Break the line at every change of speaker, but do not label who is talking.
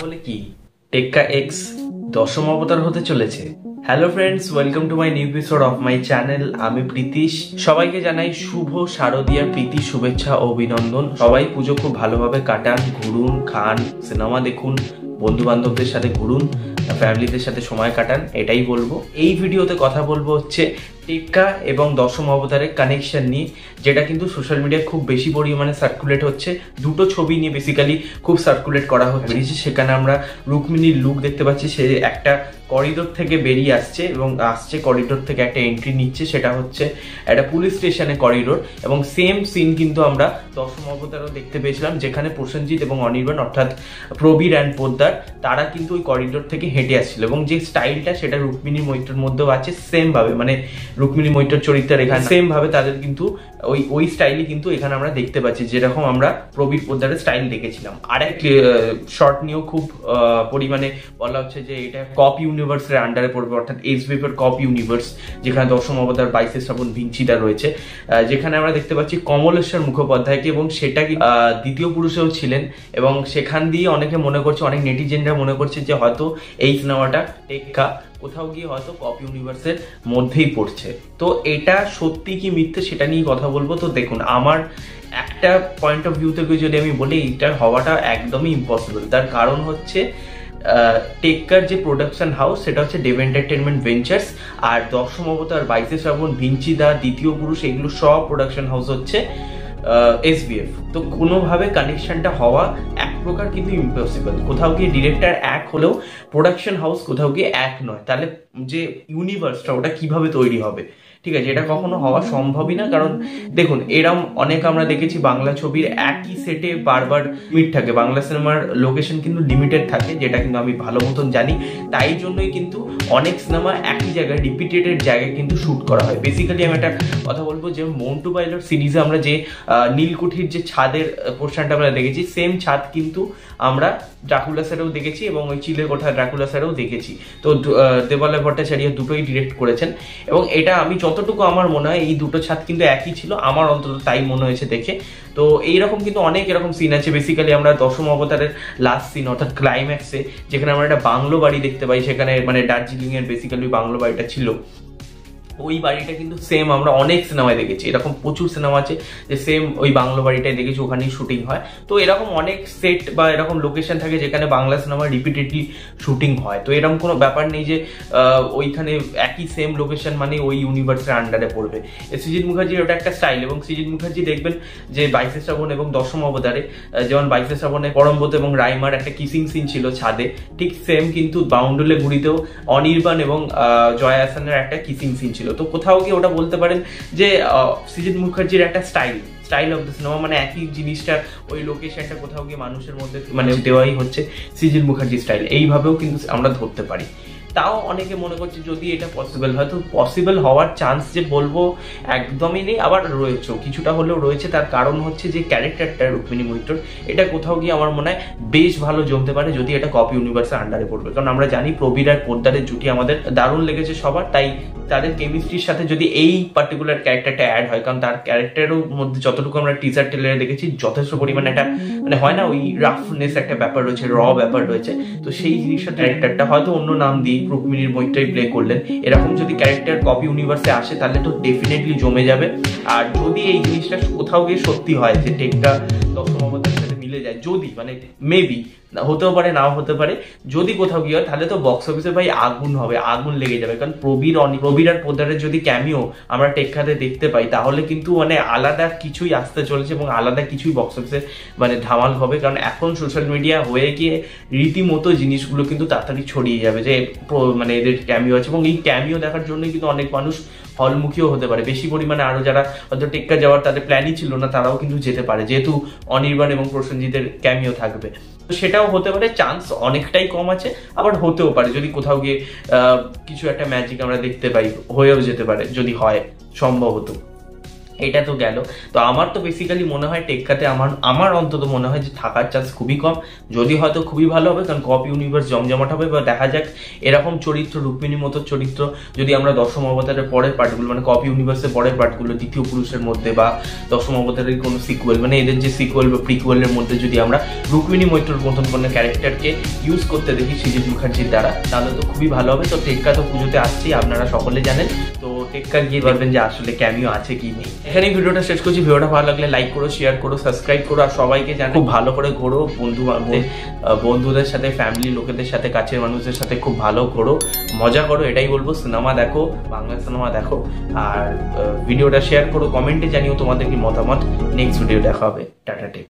তাহলে কি টেক্কা এক্স দশম অবতার হতে চলেছে? Hello friends, welcome to my new episode of my channel. আমি প্রীতিশ। সবাইকে জানাই শুভ শারদীয়ার প্রীতি শুভেচ্ছা ও অভিনন্দন। সবাই পুজো খুব ভালোভাবে কাটান, ঘুরুন, খান, সিনেমা দেখুন, বন্ধু বান্ধবদের সাথে ঘুরুন, ফ্যামিলিদের সাথে সময় কাটান, এটাই বলবো। এই ভিডিওতে কথা বলবো হচ্ছে টেক্কা এবং দশম অবতারের কানেকশন নিয়ে, যেটা কিন্তু সোশ্যাল মিডিয়ায় খুব বেশি পরিমাণে সার্কুলেট হচ্ছে। দুটো ছবি নিয়ে বেসিক্যালি খুব সার্কুলেট করা হচ্ছে। সেখানে আমরা রুক্মিণীর লুক দেখতে পাচ্ছি। সে একটা করিডোর থেকে বেরিয়ে আসছে এবং করিডোর থেকে একটা এন্ট্রি নিচ্ছে, সেটা হচ্ছে একটা পুলিশ স্টেশনে করিডোর। এবং সেম সিন কিন্তু আমরা দশম অবতারও দেখতে পেয়েছিলাম, যেখানে প্রসেনজিৎ এবং অনির্বাণ অর্থাৎ প্রবীর অ্যান্ড পোদ্দার তারা কিন্তু ওই করিডোর থেকে হেঁটে আসছিল। এবং যে স্টাইলটা সেটা রুক্মিণী মৈত্রর মধ্যেও আছে সেম ভাবে, মানে রুক্মিণী মৈত্রর চরিত্রের এখানে সেম ভাবে তাদের কিন্তু ওই স্টাইলই কিন্তু এখানে আমরা দেখতে পাচ্ছি, যেরকম আমরা প্রবীর পোদ্দারের স্টাইল দেখেছিলাম। আর এক শর্ট নিয়েও খুব পরিমাণে বলা হচ্ছে যে এটা কপ ইউনিভার্সের আন্ডারে পড়বে, অর্থাৎ এসবিএফ এর কপ ইউনিভার্স, যেখানে দশম অবতার 22 শ্রাবণ ভিঞ্চিদা রয়েছে। যেখানে আমরা দেখতে পাচ্ছি কমলেশ্বর মুখোপাধ্যায়কে, এবং সেটা দ্বিতীয় পুরুষেও ছিলেন। এবং সেখান দিয়ে অনেকে মনে করছে, অনেক নেটিজেনরা মনে করছে যে হয়তো এই সিনেমাটা টেক্কা কোথাও গিয়ে হয়তো কপ ইউনিভার্সের মধ্যেই পড়ছে। তো এটা সত্যি কি মিথ্যে সেটা নিয়ে কথা বলবো। তো দেখুন, আমার একটা পয়েন্ট অফ ভিউ থেকে যদি আমি বলি, এটার হওয়াটা একদমই ইম্পসিবল। তার কারণ হচ্ছে টেক্কার যে প্রোডাকশন হাউস সেটা হচ্ছে দেব এন্টারটেনমেন্ট ভেঞ্চার্স, আর দশম অবতার 22 শ্রাবণ ভিঞ্চিদা দ্বিতীয় পুরুষ এগুলো সব প্রোডাকশন হাউস হচ্ছে এসবিএফ। তো কোনোভাবে কানেকশনটা হওয়া এক প্রকার কিন্তু ইম্পসিবল। কোথাও গিয়ে ডিরেক্টর এক হলেও প্রোডাকশন হাউস কোথাও গিয়ে এক নয়, তাহলে যে ইউনিভার্সটা ওটা কিভাবে তৈরি হবে? ঠিক আছে, এটা কখনো হওয়া সম্ভবই না। কারণ দেখুন, এরম অনেক আমরা দেখেছি বাংলা ছবির একই সেটে বারবার মিট থাকে। বাংলা সিনেমার লোকেশন কিন্তু লিমিটেড থাকে, যেটা কিন্তু আমি ভালো মতন জানি। তাই জন্যই কিন্তু অনেক সিনেমা একই জায়গায় রিপিটেডেড জায়গায় কিন্তু শুট করা হয়। বেসিক্যালি আমি একটা কথা বলবো যে মন্টু পাইলট সিরিজে আমরা যে নীলকুঠির যে ছাদের পোর্শনটা আমরা দেখেছি, সেম ছাদ কিন্তু আমরা ড্রাকুলা স্যারেও দেখেছি এবং ওই চিলের কোঠা ড্রাকুলা স্যারেও দেখেছি। তো দেবালয় ভট্টাচার্য দুটোই ডিরেক্ট করেছেন, এবং এটা আমি যতটুকু আমার মনে হয় এই দুটো ছাদ কিন্তু একই ছিল, আমার অন্তত তাই মনে হয়েছে দেখে। তো এইরকম কিন্তু অনেক এরকম সিন আছে। বেসিক্যালি আমরা দশম অবতারের লাস্ট সিন অর্থাৎ ক্লাইম্যাক্সে, যেখানে আমরা একটা বাংলো বাড়ি দেখতে পাই, সেখানে মানে দার্জিলিং এর বেসিক্যালি বাংলো বাড়িটা ছিল, ওই বাড়িটা কিন্তু সেম আমরা অনেক সিনেমায় দেখেছি। এরকম প্রচুর সিনেমা আছে যে সেম ওই বাংলো বাড়িটাই দেখেছি, ওখানেই শুটিং হয়। তো এরকম অনেক সেট বা এরকম লোকেশন থাকে যেখানে বাংলা সিনেমা রিপিটেডলি শুটিং হয়। তো এরকম কোনো ব্যাপার নেই যে ওইখানে একই সেম লোকেশন মানে ওই ইউনিভার্সের আন্ডারে পড়বে। সৃজিত মুখার্জির ওটা একটা স্টাইল। এবং সৃজিত মুখার্জি দেখবেন যে 22 শ্রাবণ এবং দশম অবতারে, যেমন 22 শ্রাবণে পরমব্রত এবং রাইমার একটা কিসিং সিন ছিল ছাদে, ঠিক সেম কিন্তু বাউন্ডুলে ঘুরিতেও অনির্বাণ এবং জয়া আহসানের একটা কিসিং সিন ছিল। তো কোথাও গিয়ে ওটা বলতে পারেন যে সৃজিত মুখার্জির একটা স্টাইল অফ দ্য সিনেমা, মানে একই জিনিসটা ওই লোকেশনটা কোথাও গিয়ে মানুষের মধ্যে মানে দেওয়াই হচ্ছে সৃজিত মুখার্জি স্টাইল। এইভাবেও কিন্তু আমরা ধরতে পারি। তাও অনেকে মনে করছে যদি এটা পসিবল হয়, তো পসিবল হওয়ার চান্স যে বলবো একদমই নেই, আবার রয়েছেও কিছুটা হলেও রয়েছে। তার কারণ হচ্ছে যে ক্যারেক্টারটা রুক্মিণী মৈত্রর, এটা কোথাও গিয়ে আমার মনে হয় বেশ ভালো জমতে পারে যদি এটা কপি ইউনিভার্সের আন্ডারে পড়বে। কারণ আমরা জানি প্রবীর আর পোদ্দারের জুটি আমাদের দারুণ লেগেছে সবার, তাই তাদের কেমিস্ট্রির সাথে যদি এই পার্টিকুলার ক্যারেক্টারটা অ্যাড হয়, কারণ তার ক্যারেক্টারের মধ্যে যতটুকু আমরা টিজার ট্রেলারে দেখেছি যথেষ্ট পরিমাণে একটা মানে হয় না ওই রাফনেস একটা ব্যাপার রয়েছে, ব্যাপার রয়েছে। তো সেই জিনিসটা ক্যারেক্টারটা হয়তো অন্য নাম দিয়ে রুক্মিণীর মৈত্রই প্লে করলেন, এরকম যদি ক্যারেক্টার কপি ইউনিভার্সে আসে তাহলে তো ডেফিনেটলি জমে যাবে। আর যদি এই জিনিসটা কোথাও গিয়ে সত্যি হয় যে টেক্কা দশম অবতারের সাথে মিলে যায়, যদি মানে মেবি হতেও পারে নাও হতে পারে, যদি কোথাও গিয়ে হয় তাহলে তো বক্স অফিসে ভাই আগুন হবে, আগুন লেগে যাবে। কারণ প্রবীর আর পোদ্দারের যদি ক্যামিও আমরা টেক্কাতে দেখতে পাই, তাহলে কিন্তু মানে আলাদা কিছুই আসতে চলেছে এবং আলাদা কিছুই বক্স অফিসে মানে ধামাল হবে। কারণ এখন সোশ্যাল মিডিয়া হয়ে গিয়ে রীতিমতো জিনিসগুলো কিন্তু তাড়াতাড়ি ছড়িয়ে যাবে যে মানে এদের ক্যামিও আছে, এবং এই ক্যামিও দেখার জন্যই কিন্তু অনেক মানুষ হলমুখীও হতে পারে বেশি পরিমাণে। আরো যারা হয়তো টেক্কা যাওয়ার তাদের প্ল্যানই ছিল না, তারাও কিন্তু যেতে পারে, যেহেতু অনির্বাণ এবং প্রসেনজিতের ক্যামিও থাকবে। তো সেটাও হতে পারে, চান্স অনেকটাই কম আছে, আবার হতেও পারে যদি কোথাও গিয়ে কিছু একটা ম্যাজিক আমরা দেখতে পাই, হয়েও যেতে পারে যদি হয় সম্ভবত। এটা তো গেল। তো আমার তো বেসিক্যালি মনে হয় টেক্কাতে আমার অন্তত মনে হয় যে থাকার চান্স খুবই কম, যদি হয়তো খুবই ভালো হবে, কারণ কপ ইউনিভার্স জমজমাট হবে। বা দেখা যাক এরকম চরিত্র, রুক্মিণীর মতো চরিত্র যদি আমরা দশম অবতারের পরের পার্টগুলো, মানে কপ ইউনিভার্সের পরের পার্টগুলো, দ্বিতীয় পুরুষের মধ্যে বা দশম অবতারের কোনো সিকুয়েল, মানে এদের যে সিকুয়েল বা প্রিকুয়েলের মধ্যে যদি আমরা রুক্মিণী মৈত্রর মতন কোনো ক্যারেক্টারকে ইউজ করতে দেখি সৃজিত মুখার্জির দ্বারা, তাহলে তো খুবই ভালো হবে। তো টেক্কা তো পুজোতে আসছি, আপনারা সকলে জানেন। তো টেক্কা গিয়ে দেখবেন যে আসলে ক্যামিও আছে কি নেই। এখানেই ভিডিওটা শেষ করছি। ভিডিওটা ভালো লাগলে লাইক করো, শেয়ার করো, সাবস্ক্রাইব করো, আর সবাইকে জানো খুব ভালো করে ঘোরো, বন্ধুদের সাথে, ফ্যামিলি লোকেদের সাথে, কাছের মানুষদের সাথে খুব ভালো ঘোরো, মজা করো, এটাই বলবো। সিনেমা দেখো, বাংলা সিনেমা দেখো, আর ভিডিওটা শেয়ার করো, কমেন্টে জানিও তোমাদের কি মতামত। নেক্সট ভিডিও দেখা হবে। Tata take.